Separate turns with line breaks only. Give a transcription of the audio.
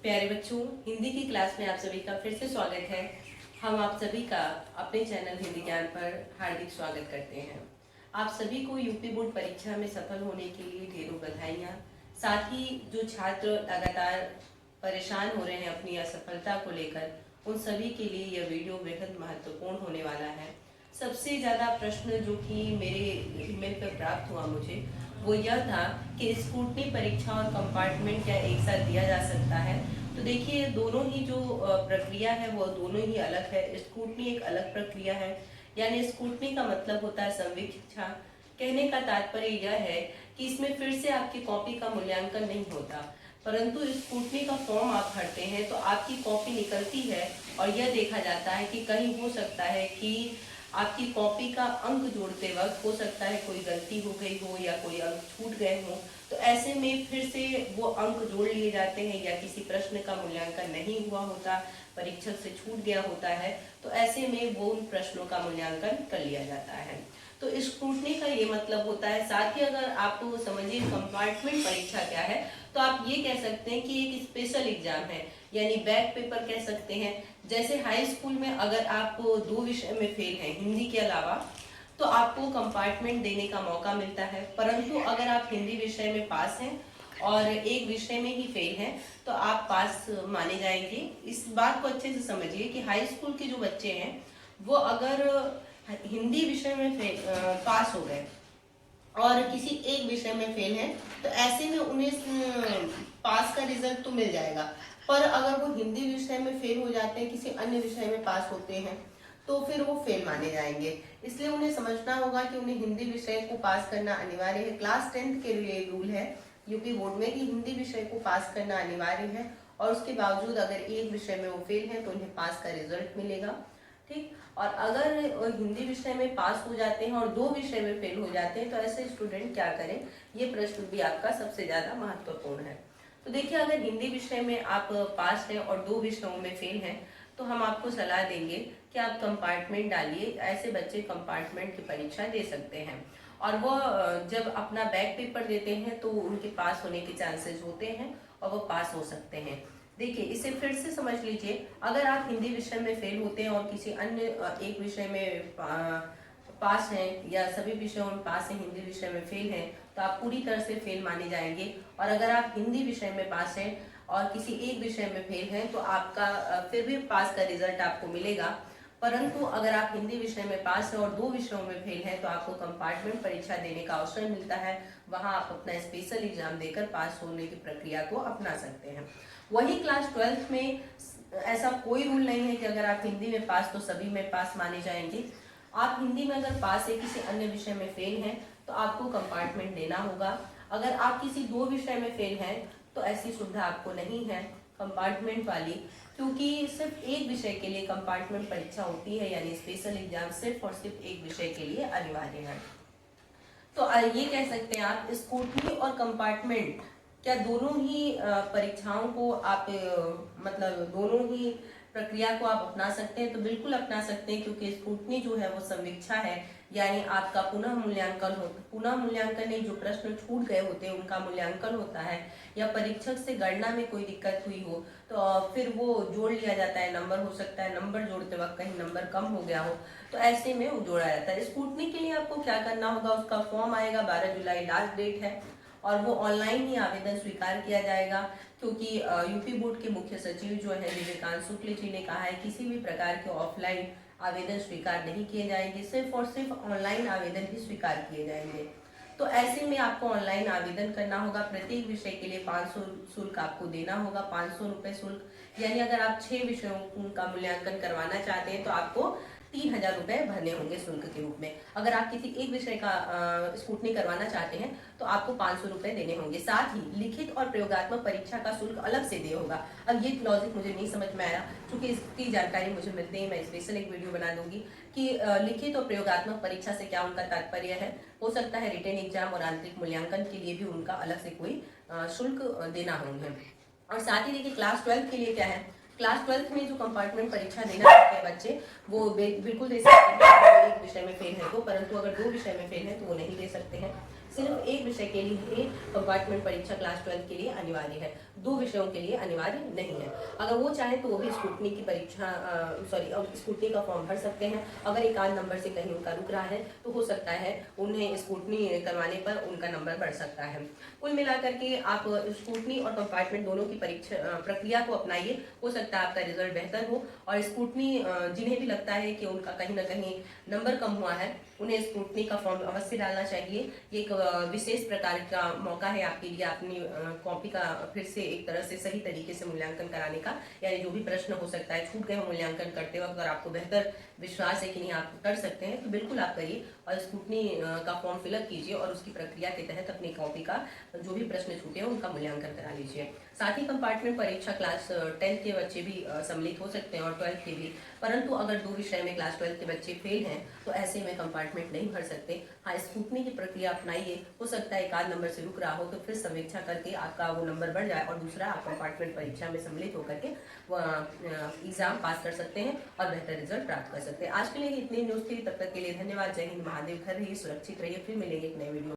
प्यारे बच्चों, हिंदी की क्लास में आप सभी का फिर से स्वागत है। हम आप सभी का अपने चैनल हिंदी ज्ञान पर हार्दिक स्वागत करते हैं। आप सभी को यूपी बोर्ड परीक्षा में सफल होने के लिए ढेरों बधाइयाँ। साथ ही जो छात्र लगातार परेशान हो रहे हैं अपनी असफलता को लेकर, उन सभी के लिए यह वीडियो बेहद महत्वपूर्ण होने वाला है। सबसे ज़्यादा प्रश्न जो कि मेरे ईमेल पर प्राप्त हुआ मुझे, वो यह था कि स्क्रूटनी परीक्षा और कंपार्टमेंट क्या एक साथ दिया जा सकता है। तो देखिए, दोनों ही जो प्रक्रिया है वो दोनों ही अलग है। स्क्रूटनी एक अलग प्रक्रिया है, यानी स्क्रूटनी का मतलब होता है संवीक्षा। कहने का तात्पर्य यह है कि इसमें फिर से आपकी कॉपी का मूल्यांकन नहीं होता, परंतु स्क्रूटनी का फॉर्म आप भरते हैं तो आपकी कॉपी निकलती है और यह देखा जाता है कि कहीं हो सकता है कि आपकी कॉपी का अंक जोड़ते वक्त हो सकता है कोई गलती हो गई हो या कोई अंक छूट गए हो। तो ऐसे में फिर से वो अंक जोड़ लिए जाते हैं, या किसी प्रश्न का मूल्यांकन नहीं हुआ होता, परीक्षक से छूट गया होता है, तो ऐसे में वो उन प्रश्नों का मूल्यांकन कर लिया जाता है। तो स्क्रूटनी का ये मतलब होता है। साथ ही अगर आप समझिए कंपार्टमेंट परीक्षा क्या है, तो आप ये कह सकते हैं कि एक स्पेशल एग्जाम है, यानी बैक पेपर कह सकते हैं। जैसे हाई स्कूल में अगर आप 2 विषय में फेल हैं हिंदी के अलावा, तो आपको कंपार्टमेंट देने का मौका मिलता है। परंतु अगर आप हिंदी विषय में पास हैं और एक विषय में ही फेल हैं, तो आप पास माने जाएंगे। इस बात को अच्छे से समझिए कि हाई स्कूल के जो बच्चे हैं वो अगर हिंदी विषय में पास हो गए और किसी एक विषय में फेल हैं, तो ऐसे में उन्हें पास का रिजल्ट तो मिल जाएगा। पर अगर वो हिंदी विषय में फेल हो जाते हैं, किसी अन्य विषय में पास होते हैं, तो फिर वो फेल माने जाएंगे। इसलिए उन्हें समझना होगा कि उन्हें हिंदी विषय को पास करना अनिवार्य है। क्लास 10th के लिए रूल है यूपी बोर्ड में कि हिंदी विषय को पास करना अनिवार्य है, और उसके बावजूद अगर एक विषय में वो फेल है तो उन्हें पास का रिजल्ट मिलेगा। ठीक। और अगर हिंदी विषय में पास हो जाते हैं और 2 विषय में फेल हो जाते हैं, तो ऐसे स्टूडेंट क्या करें, ये प्रश्न भी आपका सबसे ज्यादा महत्वपूर्ण है। तो देखिए, अगर हिंदी विषय में आप पास हैं और 2 विषयों में फेल हैं, तो हम आपको सलाह देंगे कि आप कंपार्टमेंट डालिए। ऐसे बच्चे कंपार्टमेंट की परीक्षा दे सकते हैं, और वो जब अपना बैक पेपर देते हैं तो उनके पास होने के चांसेस होते हैं और वो पास हो सकते हैं। देखिए, इसे फिर से समझ लीजिए। अगर आप हिंदी विषय में फेल होते हैं और किसी अन्य एक विषय में पास हैं, या सभी विषयों में पास हैं, हिंदी विषय में फेल हैं, तो आप पूरी तरह से फेल माने जाएंगे। और अगर आप हिंदी विषय में पास हैं और किसी एक विषय में फेल हैं, तो आपका फिर भी पास का रिजल्ट आपको मिलेगा। परंतु अगर आप हिंदी विषय में पास हैं और 2 विषयों में फेल हैं, तो आपको कंपार्टमेंट परीक्षा देने का अवसर मिलता है। वहां आप अपना स्पेशल एग्जाम देकर पास होने की प्रक्रिया को अपना सकते हैं। वही क्लास 12th में ऐसा कोई रूल नहीं है कि अगर आप हिंदी में पास तो सभी में पास माने जाएंगे। आप हिंदी में अगर पास है, किसी अन्य विषय में फेल हैं, तो आपको कंपार्टमेंट देना होगा। अगर आप किसी 2 विषय में फेल हैं, तो ऐसी सुविधा आपको नहीं है कंपार्टमेंट वाली, क्योंकि सिर्फ एक विषय के लिए कंपार्टमेंट परीक्षा होती है, यानी स्पेशल एग्जाम सिर्फ और सिर्फ एक विषय के लिए अनिवार्य है। तो ये कह सकते हैं आप, स्कूटनी और कंपार्टमेंट क्या दोनों ही परीक्षाओं को आप मतलब दोनों ही प्रक्रिया को आप अपना सकते हैं? तो बिल्कुल अपना सकते हैं, क्योंकि स्कूटनी जो है वो समीक्षा है, यानी आपका पुनः मूल्यांकन पुनः मूल्यांकन नहीं, जो प्रश्न छूट गए होते हैं उनका मूल्यांकन होता है, या परीक्षक से गणना में कोई दिक्कत हुई हो तो फिर वो जोड़ लिया जाता है। नंबर हो सकता है नंबर जोड़ते वक्त कहीं नंबर कम हो गया हो, तो ऐसे में वो जोड़ा जाता है। स्कूटनी के लिए आपको क्या करना होगा, उसका फॉर्म आएगा, 12 जुलाई लास्ट डेट है, और वो ऑनलाइन ही आवेदन स्वीकार किया जाएगा, क्योंकि यूपी बोर्ड के मुख्य सचिव जो है विवेकांत शुक्ल जी ने कहा है किसी भी प्रकार के ऑफलाइन आवेदन स्वीकार नहीं किए जाएंगे, सिर्फ और सिर्फ ऑनलाइन आवेदन ही स्वीकार किए जाएंगे। तो ऐसे में आपको ऑनलाइन आवेदन करना होगा। प्रत्येक विषय के लिए 500 शुल्क आपको देना होगा, 500 रुपये शुल्क। यानी अगर आप 6 विषयों का मूल्यांकन करवाना चाहते हैं, तो आपको 3000 रुपये भरने होंगे शुल्क के रूप में। अगर आप किसी एक विषय का स्कूटनी करवाना चाहते हैं, तो आपको 500 रुपये देने होंगे। साथ ही लिखित और प्रयोगात्मक परीक्षा का शुल्क अलग से दे होगा। अब ये लॉजिक मुझे नहीं समझ में आया, क्योंकि इसकी जानकारी मुझे मिलते ही मैं स्पेशल एक वीडियो बना दूंगी कि लिखित और प्रयोगात्मक परीक्षा से क्या उनका तात्पर्य है। हो सकता है रिटन एग्जाम और आंतरिक मूल्यांकन के लिए भी उनका अलग से कोई शुल्क देना होंगे। और साथ ही देखिए, क्लास 12 के लिए क्या है, क्लास 12 में जो कंपार्टमेंट परीक्षा देना चाहते हैं बच्चे, वो बिल्कुल दे सकते हैं। अगर एक विषय में फेल है तो, परंतु अगर 2 विषय में फेल है तो वो नहीं दे सकते हैं। सिर्फ एक विषय के लिए कंपार्टमेंट परीक्षा क्लास 12 के लिए अनिवार्य है, 2 विषयों के लिए अनिवार्य नहीं है। अगर वो चाहे तो वो भी स्कूटनी की परीक्षा स्कूटनी का फॉर्म भर सकते हैं। अगर एक आध नंबर से कहीं उनका रुक रहा है तो हो सकता है उन्हें स्कूटनी करवाने पर उनका नंबर बढ़ सकता है। कुल मिलाकर के आप स्कूटनी और कंपार्टमेंट दोनों की परीक्षा प्रक्रिया को अपनाइए, हो सकता है आपका रिजल्ट बेहतर हो। और स्कूटनी जिन्हें भी लगता है कि उनका कहीं ना कहीं नंबर कम हुआ है, उन्हें स्कूटनी का फॉर्म अवश्य डालना चाहिए। ये एक विशेष प्रकार का मौका है आपके लिए अपनी कॉपी का फिर से एक तरह से सही तरीके से मूल्यांकन कराने का। यानी जो भी प्रश्न हो सकता है छूट गए हो मूल्यांकन करते वक्त, अगर आपको बेहतर विश्वास है कि नहीं आप कर सकते हैं, तो बिल्कुल आप करिए और स्कूटनी का फॉर्म फिलअप कीजिए और उसकी प्रक्रिया के तहत अपनी कॉपी का जो भी प्रश्न छूटे हैं उनका मूल्यांकन करा लीजिए। साथ ही कंपार्टमेंट परीक्षा क्लास 10 के बच्चे भी सम्मिलित हो सकते हैं और 12 के भी, परंतु अगर 2 विषय में क्लास 12 के बच्चे फेल हैं तो ऐसे में कंपार्टमेंट नहीं भर सकते। हाँ, स्कूटनी की प्रक्रिया अपनाइए, हो सकता है एक आध नंबर से रुक रहा हो तो फिर समीक्षा करके आपका वो नंबर बढ़ जाए और दूसरा आप कंपार्टमेंट परीक्षा में सम्मिलित होकर के एग्जाम पास कर सकते हैं और बेहतर रिजल्ट प्राप्त कर सकते हैं। आज के लिए इतनी न्यूज़ थी, तब तक के लिए धन्यवाद। जय हिंद, महादेव। घर रहिए, सुरक्षित रहिए, फिर मिलेंगे एक नए वीडियो।